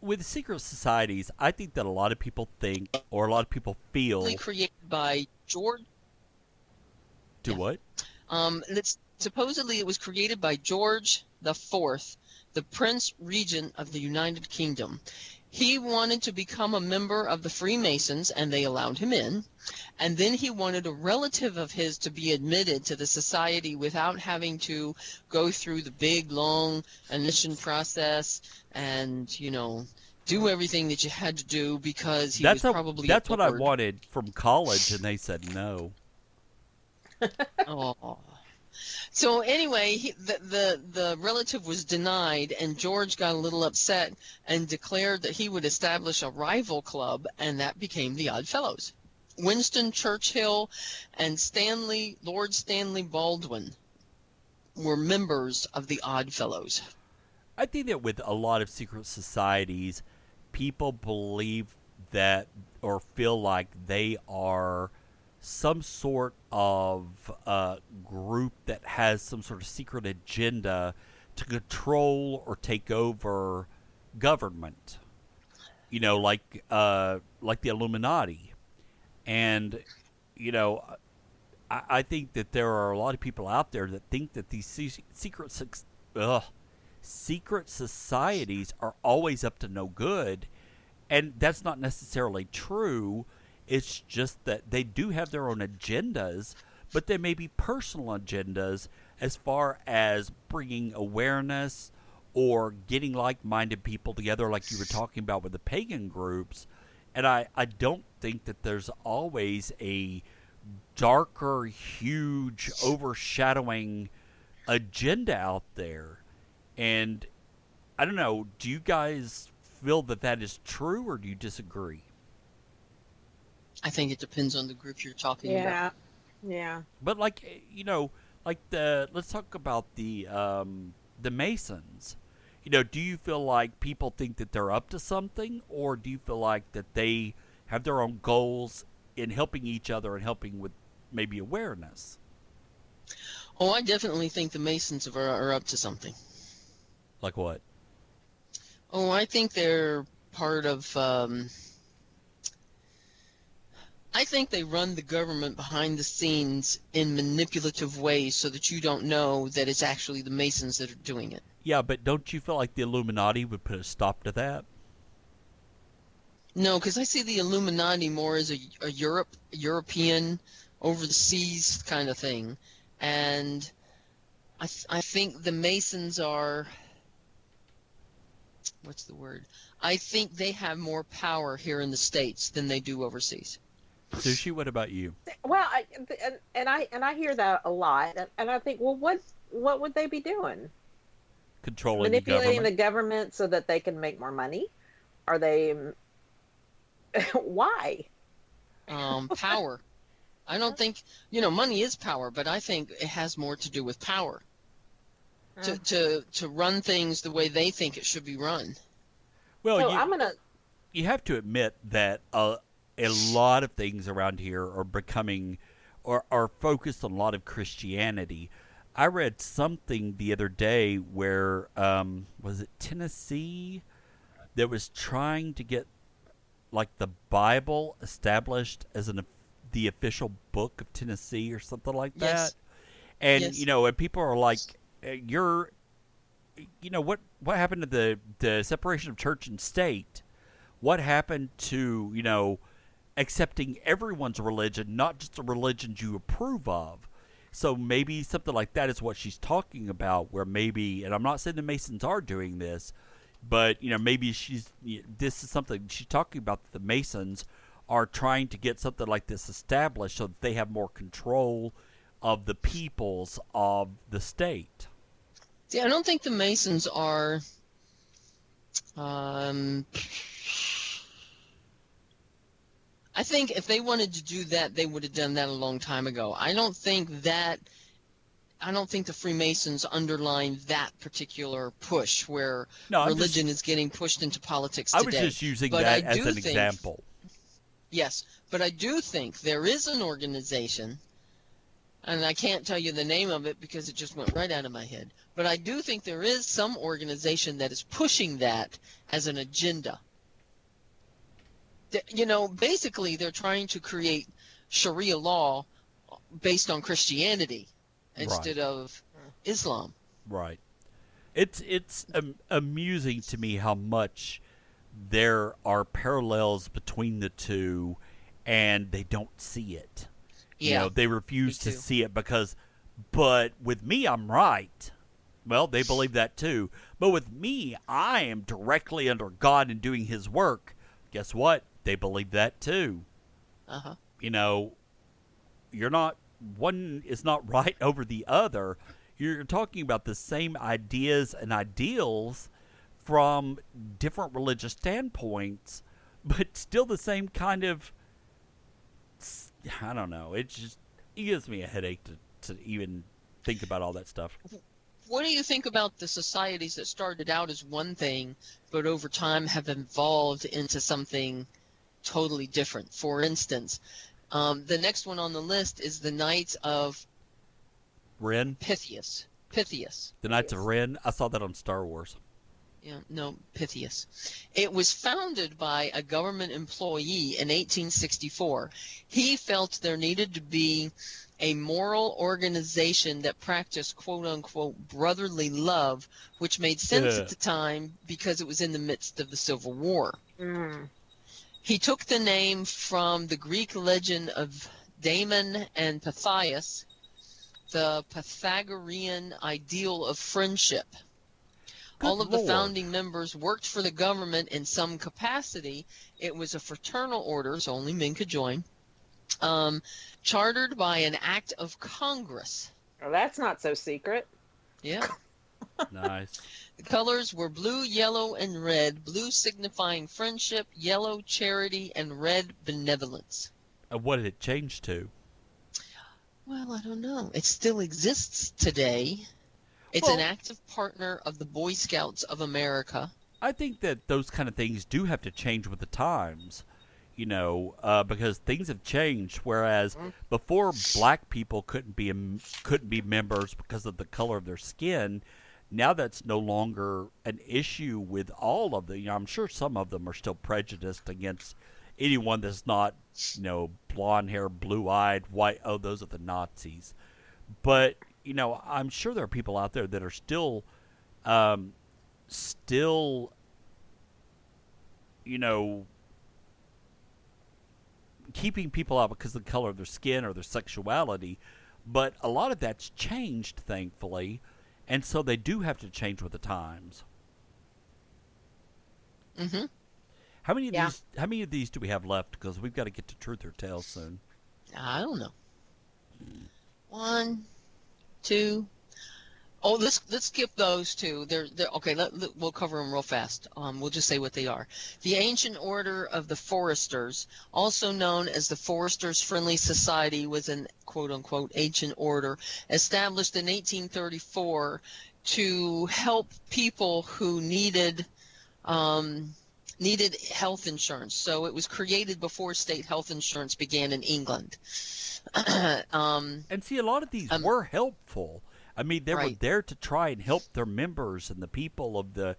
With secret societies, I think that a lot of people think, or a lot of people feel, Created by George. do yeah. what? Supposedly it was created by George IV, the Prince Regent of the United Kingdom. He wanted to become a member of the Freemasons, and they allowed him in. And then he wanted a relative of his to be admitted to the society without having to go through the big, long admission process and, do everything that you had to do because he was probably that's what I bored. wanted from college, and they said no. Oh. So anyway, the relative was denied, and George got a little upset and declared that he would establish a rival club, and that became the Odd Fellows. Winston Churchill and Lord Stanley Baldwin were members of the Odd Fellows. I think that with a lot of secret societies, people believe that or feel like they are some sort of group that has some sort of secret agenda to control or take over government. You know, like the Illuminati. And, you know, I think that there are a lot of people out there that think that these secret societies are always up to no good. And that's not necessarily true. It's just that they do have their own agendas, but they may be personal agendas as far as bringing awareness or getting like-minded people together like you were talking about with the pagan groups. And I don't think that there's always a darker, huge, overshadowing agenda out there. And I don't know, do you guys feel that that is true, or do you disagree? I think it depends on the group you're talking about. Yeah. But like, you know, like let's talk about the Masons. You know, do you feel like people think that they're up to something, or do you feel like that they have their own goals in helping each other and helping with maybe awareness? Oh, I definitely think the Masons are up to something. Like what? Oh, I think they're part of. I think they run the government behind the scenes in manipulative ways so that you don't know that it's actually the Masons that are doing it. Yeah, but don't you feel like the Illuminati would put a stop to that? No, because I see the Illuminati more as a European, over the seas kind of thing. And I think the Masons are, what's the word? I think they have more power here in the States than they do overseas. Sushi, what about you? Well, I hear that a lot, and I think, well, what would they be doing? Controlling Manipulating the the government so that they can make more money? Are they? Why? Power. I don't think, money is power, but I think it has more to do with power. To run things the way they think it should be run. Well, so you have to admit that a lot of things around here are becoming or are focused on a lot of Christianity. I read something the other day where was it Tennessee that was trying to get like the Bible established as the official book of Tennessee or something like that. Yes. And Yes. And people are like, what happened to the separation of church and state? What happened to accepting everyone's religion, not just the religions you approve of? So maybe something like that is what she's talking about, where maybe, and I'm not saying the Masons are doing this, but maybe this is something she's talking about, that the Masons are trying to get something like this established so that they have more control of the peoples of the state. See, I don't think the Masons are. I think if they wanted to do that, they would have done that a long time ago. I don't think the Freemasons underline that particular push where religion is getting pushed into politics today. I was just using that as an example. Yes, but I do think there is an organization, and I can't tell you the name of it because it just went right out of my head, but I do think there is some organization that is pushing that as an agenda. Basically they're trying to create Sharia law based on Christianity instead of Islam. Right. It's amusing to me how much there are parallels between the two, and they don't see it. Yeah, they refuse to see it but with me, I'm right. Well, they believe that too. But with me, I am directly under God and doing His work. Guess what? They believe that too. Uh-huh. One is not right over the other. You're talking about the same ideas and ideals from different religious standpoints, but still the same kind of I don't know. It gives me a headache to even think about all that stuff. What do you think about the societies that started out as one thing, but over time have evolved into something totally different? For instance, the next one on the list is the Knights of Ren? Pythias. The Knights of Ren? I saw that on Star Wars. Yeah, no, Pythias. It was founded by a government employee in 1864. He felt there needed to be a moral organization that practiced quote-unquote brotherly love, which made sense at the time because it was in the midst of the Civil War. Mm. He took the name from the Greek legend of Damon and Pythias, the Pythagorean ideal of friendship. All of the founding members worked for the government in some capacity. It was a fraternal order, so only men could join, chartered by an act of Congress. Well, that's not so secret. Yeah. Nice. The colors were blue, yellow, and red. Blue signifying friendship, yellow charity, and red benevolence. What did it change to? Well, I don't know. It still exists today. It's an active partner of the Boy Scouts of America. I think that those kind of things do have to change with the times, because things have changed. Whereas before, black people couldn't be members because of the color of their skin. Now that's no longer an issue with all of them. I'm sure some of them are still prejudiced against anyone that's not, blonde hair, blue eyed, white. Oh, those are the Nazis. But I'm sure there are people out there that are still, keeping people out because of the color of their skin or their sexuality. But a lot of that's changed, thankfully, and so they do have to change with the times. Mm-hmm. How many of these do we have left? Because we've got to get to Truth or Tale soon. I don't know. 1, 2. Oh, let's skip those two. They're okay. We'll cover them real fast. We'll just say what they are. The Ancient Order of the Foresters, also known as the Foresters Friendly Society, was an quote-unquote ancient order established in 1834 to help people who needed health insurance. So it was created before state health insurance began in England. And see, a lot of these were helpful. I mean, they were there to try and help their members and the people of the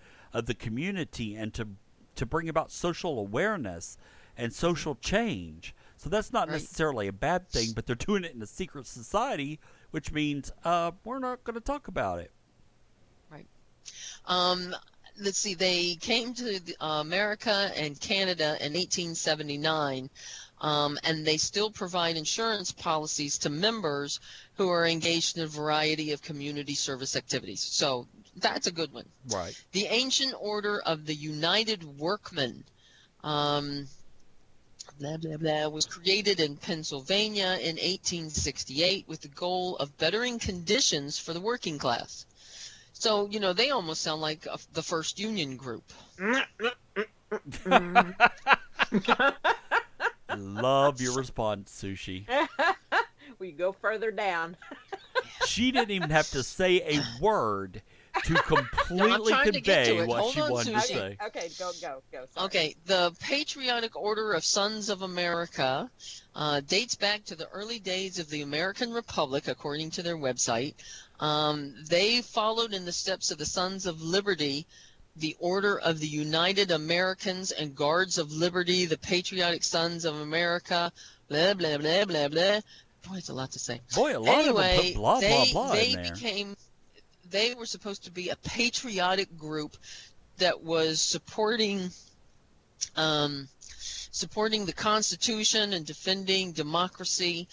community, and to bring about social awareness and social change. So that's not necessarily a bad thing, but they're doing it in a secret society, which means we're not going to talk about it. Right. Let's see. They came to America and Canada in 1879. And they still provide insurance policies to members who are engaged in a variety of community service activities. So that's a good one. Right. The Ancient Order of the United Workmen, blah, blah, blah, was created in Pennsylvania in 1868 with the goal of bettering conditions for the working class. So, they almost sound like the first union group. Love your response, Sushi. We go further down. She didn't even have to say a word to completely convey what she wanted to say. Okay, go. Sorry. Okay, the Patriotic Order of Sons of America dates back to the early days of the American Republic, according to their website. They followed in the steps of the Sons of Liberty, the Order of the United Americans and Guards of Liberty, the Patriotic Sons of America, blah, blah, blah, blah, blah. Boy, it's a lot to say. Boy, a lot of them put blah, blah, blah in there. They were supposed to be a patriotic group that was supporting the Constitution and defending democracy,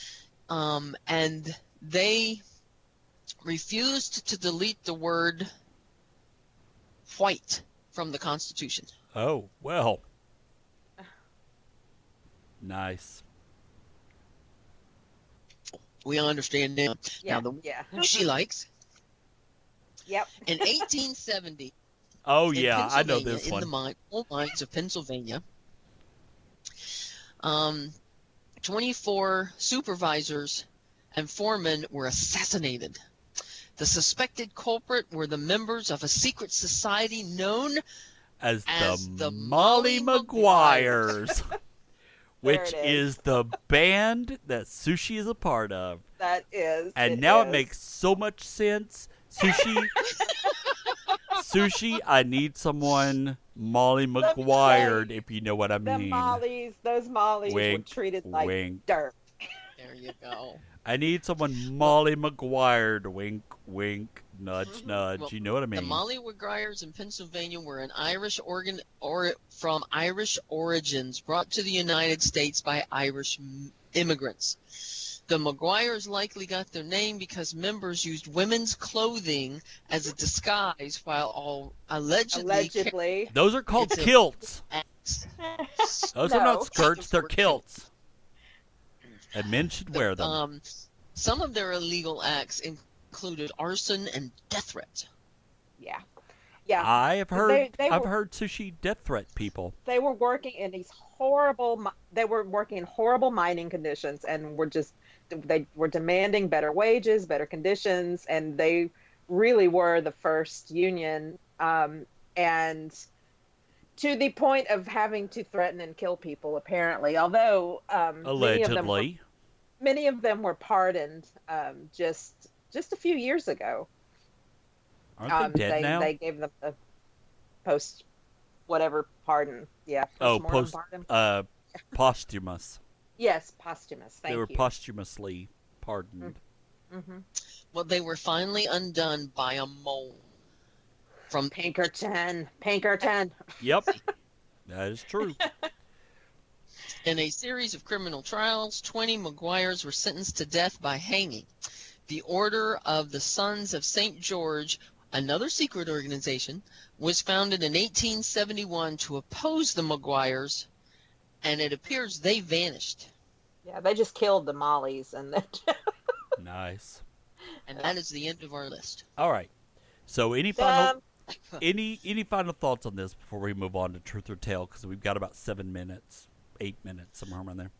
and they refused to delete the word white from the Constitution. Oh, well. Nice. We understand now. Yeah, Now, yeah. she likes. Yep. In 1870. Oh, yeah, I know this in one. In the coal mines of Pennsylvania, 24 supervisors and foremen were assassinated. The suspected culprit were the members of a secret society known as the Molly Maguires, which There it is. is the band that Sushi is a part of. That is. And now is. it makes so much sense. Sushi, I need someone Molly Maguired, if you know what I mean. Those Mollies Wink, were treated like wink. dirt. There you go. I need someone Molly Maguired. Wink, wink, nudge, nudge. Well, You know what I The mean? Molly Maguires in Pennsylvania were an Irish from Irish origins brought to the United States by Irish immigrants. The Maguires likely got their name because members used women's clothing as a disguise while all allegedly Those are called It's a- kilts. acts. Those are No. not skirts, they're kilts. And men should wear them. Some of their illegal acts included arson and death threats. Yeah. Yeah. I have heard they I've were- heard Sushi death threat people. They were working in these they were working in horrible mining conditions and they were demanding better wages, better conditions, and they really were the first union, and to the point of having to threaten and kill people, apparently, although Allegedly. many of them were pardoned just a few years ago. Aren't they dead now? They gave them the post whatever pardon. Yeah. Oh, postmortem pardon. posthumous. Yes, posthumous. Thank They were you. posthumously pardoned. Mm-hmm. Well, they were finally undone by a mole from Pinkerton. Yep, that is true. In a series of criminal trials, 20 Maguires were sentenced to death by hanging. The Order of the Sons of St. George, another secret organization, was founded in 1871 to oppose the Maguires, and it appears they vanished. Yeah, they just killed the Mollies, and then Nice. And that is the end of our list. All right. So any final any final thoughts on this before we move on to Truth or Tale? Because we've got about 7 minutes, 8 minutes, somewhere around there.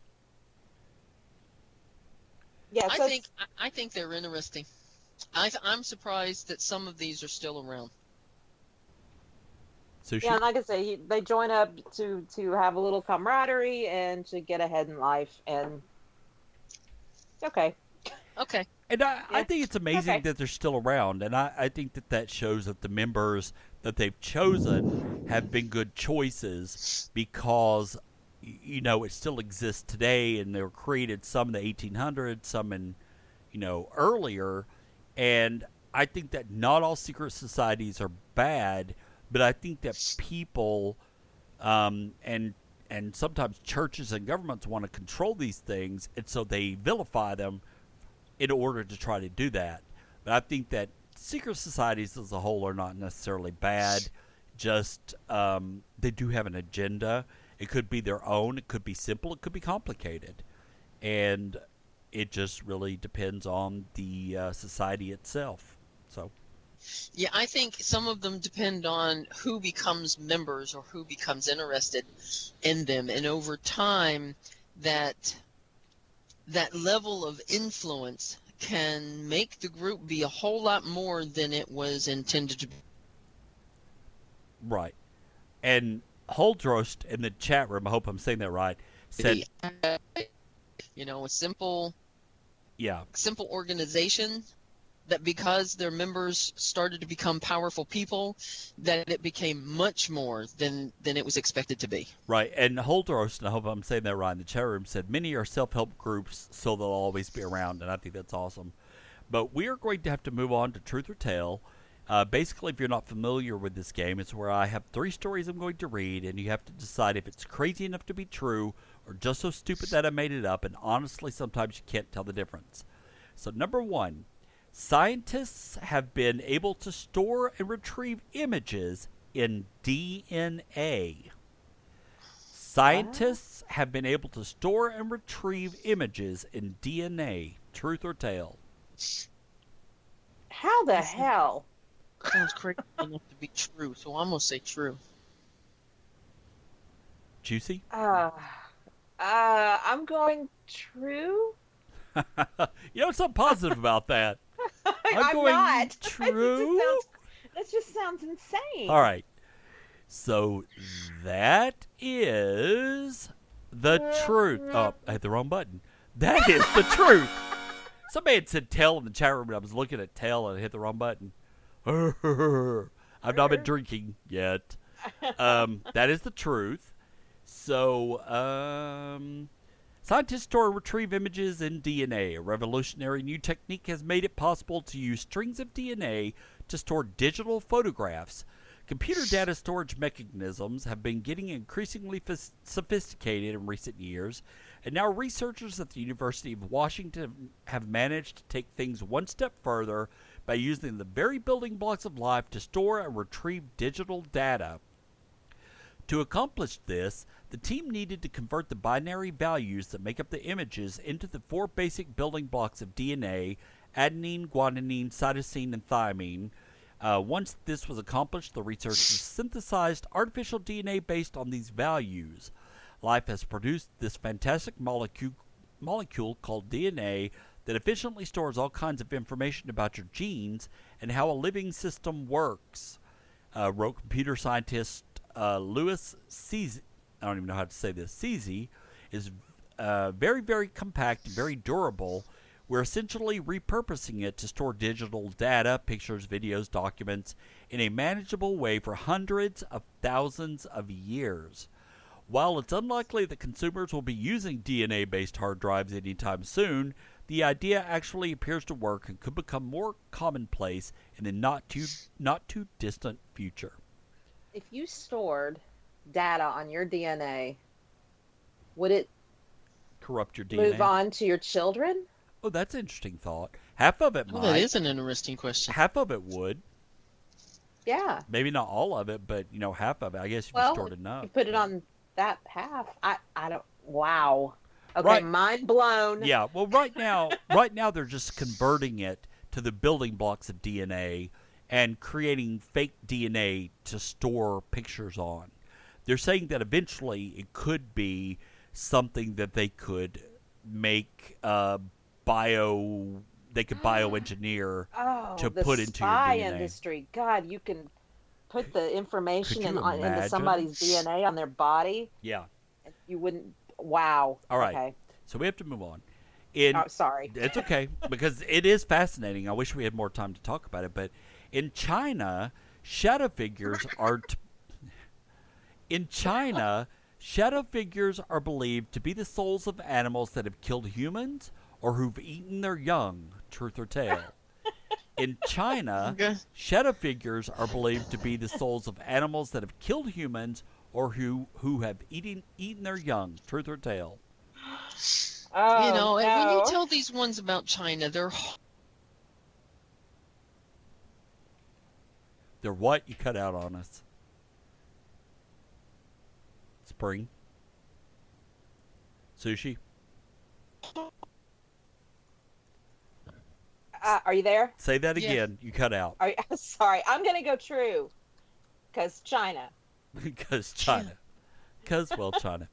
yeah. So I think they're interesting. I'm surprised that some of these are still around. Sushi? yeah, and like I say, they join up to have a little camaraderie and to get ahead in life, and it's okay. Okay. And I Yeah. think it's amazing Okay. that they're still around. And I think that shows that the members that they've chosen have been good choices because, it still exists today. And they were created some in the 1800s, some in, earlier. And I think that not all secret societies are bad, but I think that people and sometimes churches and governments want to control these things. And so they vilify them in order to try to do that. But I think that secret societies as a whole are not necessarily bad. Just they do have an agenda. It could be their own. It could be simple. It could be complicated. And it just really depends on the society itself. So, Yeah, I think some of them depend on who becomes members or who becomes interested in them. And over time, that level of influence can make the group be a whole lot more than it was intended to be. right. And Holdrost in the chat room, I hope I'm saying that right, said, A simple yeah, organization that because their members started to become powerful people, that it became much more than it was expected to be. right. And Holdrost, and I hope I'm saying that right, in the chat room said, many are self-help groups, so they'll always be around, and I think that's awesome. But we are going to have to move on to Truth or Tale. Basically, if you're not familiar with this game, it's where I have 3 stories I'm going to read, and you have to decide if it's crazy enough to be true or just so stupid that I made it up, and honestly, sometimes you can't tell the difference. So, number 1. Scientists have been able to store and retrieve images in DNA. Scientists have been able to store and retrieve images in DNA. Truth or tale? How the hell? Sounds crazy enough to be true, so I'm going to say true. Juicy? I'm going true. Something positive about that. I'm going not. true. That just sounds insane. All right. So that is the truth. Oh, I hit the wrong button. That is the truth. Somebody had said tail in the chat room, and I was looking at tail and I hit the wrong button. I've not been drinking yet. That is the truth. So, scientists store and retrieve images in DNA. A revolutionary new technique has made it possible to use strings of DNA to store digital photographs. Computer data storage mechanisms have been getting increasingly sophisticated in recent years, and now researchers at the University of Washington have managed to take things one step further by using the very building blocks of life to store and retrieve digital data. To accomplish this, the team needed to convert the binary values that make up the images into the four basic building blocks of DNA: adenine, guanine, cytosine, and thymine. Once this was accomplished, the researchers synthesized artificial DNA based on these values. Life has produced this fantastic molecule called DNA that efficiently stores all kinds of information about your genes and how a living system works, wrote computer scientist Louis Cizzi. I don't even know how to say this. Cizzi is very, very compact and very durable. We're essentially repurposing it to store digital data, pictures, videos, documents in a manageable way for hundreds of thousands of years. While it's unlikely that consumers will be using DNA-based hard drives anytime soon, the idea actually appears to work and could become more commonplace in the not too distant future. If you stored data on your DNA, would it corrupt your DNA? Move on to your children? Oh, that's an interesting thought. Half of it might. That is an interesting question. Half of it would. Yeah. Maybe not all of it, but half of it. I guess if you stored enough. You put it on that half. I don't. Wow. Okay, right. Mind blown. Yeah. Well, right now they're just converting it to the building blocks of DNA and creating fake DNA to store pictures on. They're saying that eventually it could be something that they could make bioengineer to put into your DNA. Industry. God, you can put the information into somebody's DNA on their body. Yeah. You wouldn't. Wow. All right. Okay. So we have to move on. Sorry. It's okay because it is fascinating. I wish we had more time to talk about it, but in China, shadow figures are believed to be the souls of animals that have killed humans or who've eaten their young, truth or tale. In China, shadow figures are believed to be the souls of animals that have killed humans or who have eaten their young, truth or tale. Oh, and when you tell these ones about China, they're what? You cut out on us. Spring? Sushi? Are you there? Say that again. You cut out. Sorry. I'm going to go true. Because China. Because China. Because, China.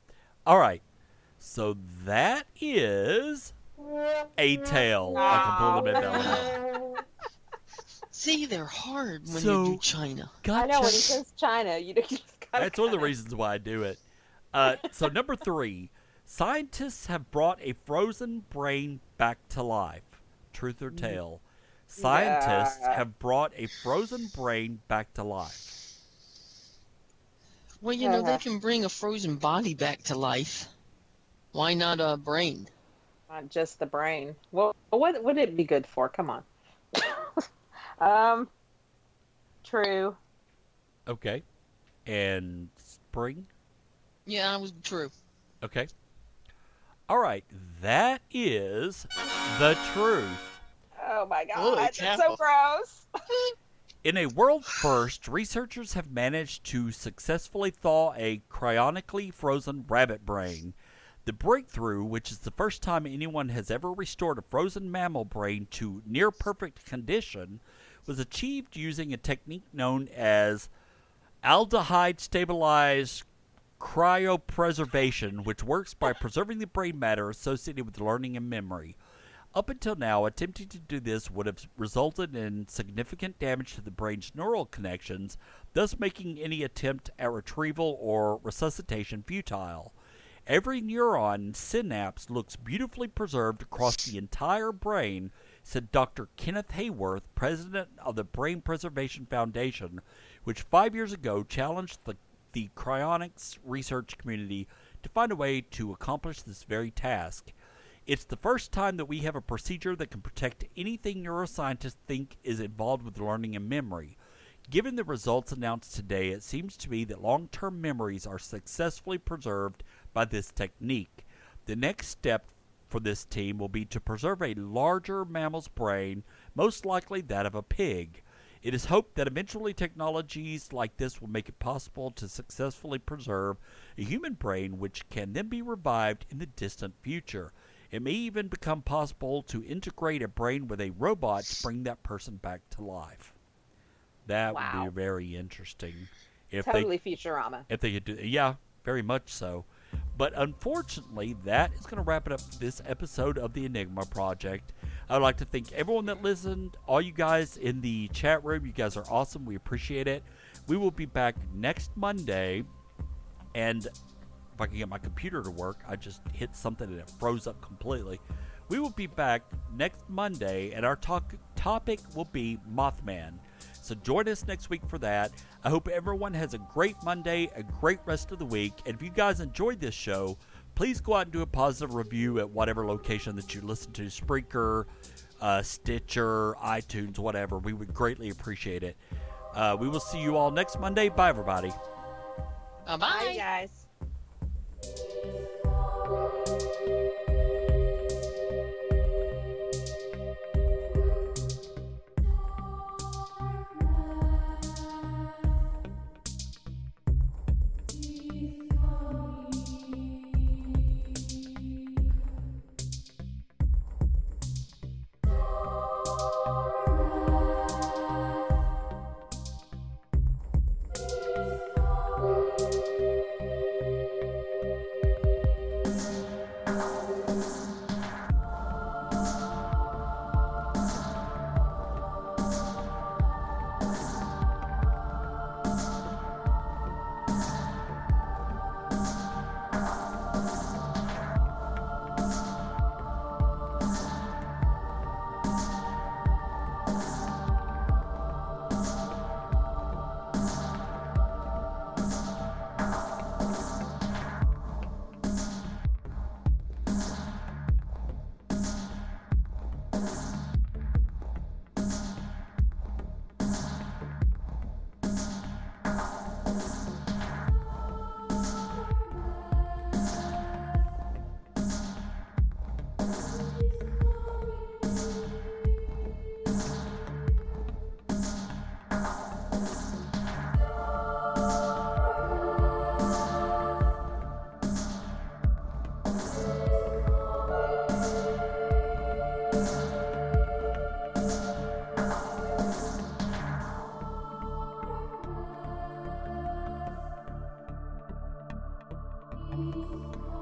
All right. So that is a tail. I completely made that one up. See, they're hard when you do China. Gotcha. I know, when he says China, you just gotta That's one of the reasons why I do it. So number 3, scientists have brought a frozen brain back to life. Truth or tale? Scientists have brought a frozen brain back to life. Well, they can bring a frozen body back to life. Why not a brain? Not just the brain. Well, what would it be good for? Come on. True. Okay. And Spring? Yeah, I was true. Okay. All right. That is the truth. Oh my God. Holy That's cow. so gross. In a world first, researchers have managed to successfully thaw a cryonically frozen rabbit brain. The breakthrough, which is the first time anyone has ever restored a frozen mammal brain to near perfect condition, was achieved using a technique known as aldehyde stabilized cryopreservation, which works by preserving the brain matter associated with learning and memory. Up until now, attempting to do this would have resulted in significant damage to the brain's neural connections, thus making any attempt at retrieval or resuscitation futile. Every neuron synapse looks beautifully preserved across the entire brain, said Dr. Kenneth Hayworth, president of the Brain Preservation Foundation, which 5 years ago challenged the cryonics research community to find a way to accomplish this very task. It's the first time that we have a procedure that can protect anything neuroscientists think is involved with learning and memory. Given the results announced today, it seems to me that long-term memories are successfully preserved by this technique. The next step for this team will be to preserve a larger mammal's brain, most likely that of a pig. It is hoped that eventually technologies like this will make it possible to successfully preserve a human brain which can then be revived in the distant future. It may even become possible to integrate a brain with a robot to bring that person back to life. That would be very interesting. If totally Futurama. If they could do, yeah, very much so. But unfortunately, that is going to wrap it up for this episode of the Enigma Project. I would like to thank everyone that listened, all you guys in the chat room. You guys are awesome. We appreciate it. We will be back next Monday. And if I can get my computer to work, I just hit something and it froze up completely. We will be back next Monday, and our topic will be Mothman. So join us next week for that. I hope everyone has a great Monday, a great rest of the week. And if you guys enjoyed this show, please go out and do a positive review at whatever location that you listen to, Spreaker, Stitcher, iTunes, whatever. We would greatly appreciate it. We will see you all next Monday. Bye, everybody. Bye-bye. Bye, guys. Thank you.